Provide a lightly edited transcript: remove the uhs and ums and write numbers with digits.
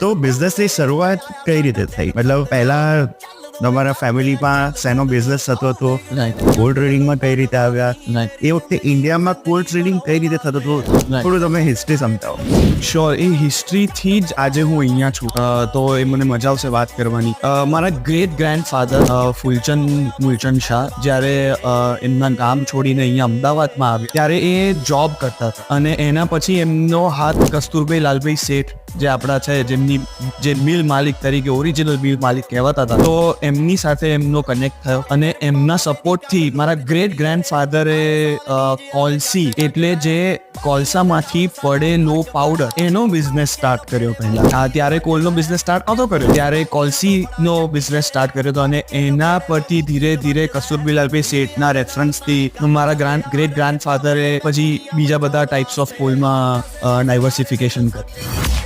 તો બિઝનેસની શરૂઆત કઈ રીતે થઈ? મતલબ પહેલા તમારા ફેમિલીમાં શેનો બિઝનેસ થતો હતો? રાઈટ ગોલ્ડ ટ્રેડિંગમાં કઈ રીતે આવ્યા? રાઈટ એ વખતે ઇન્ડિયામાં ગોલ્ડ ટ્રેડિંગ કઈ રીતે થતું હતું? થોડું તમે હિસ્ટ્રી સમજાવો. શ્યોર, એ હિસ્ટ્રીથી જ આજે હું અહીંયા છું. તો એ મને મજા આવશે વાત કરવાની. મારા ગ્રેટ ગ્રેન્ડફાધર મૂલચંદ શાહ જ્યારે એમના ગામ છોડીને અહીંયા અમદાવાદમાં આવ્યા ત્યારે એ જોબ કરતા હતા અને એના પછી એમનો હાથ કસ્તુરભાઈ લાલભાઈ શેઠ જે આપણા છે જે મિલ માલિક તરીકે ઓરિજિનલ મિલ માલિક કહેવાતા હતા, તો એમની સાથે એમનો કનેક્ટ થયો અને એમના સપોર્ટથી મારા ગ્રેટ ગ્રેન્ડફાધરે કોલસી એટલે જે કોલસામાંથી પડેલો પાવડર એનો બિઝનેસ સ્ટાર્ટ કર્યો. પહેલા ત્યારે કોલનો બિઝનેસ સ્ટાર્ટ નહોતો કર્યો, ત્યારે કોલસીનો બિઝનેસ સ્ટાર્ટ કર્યો હતો અને એના પરથી ધીરે ધીરે કસ્તુરભાઈ લાલભાઈ શેઠના રેફરન્સથી મારા ગ્રેટ ગ્રેન્ડફાધરે પછી બીજા બધા ટાઈપ્સ ઓફ કોલમાં ડાયવર્સિફિકેશન કર્યું.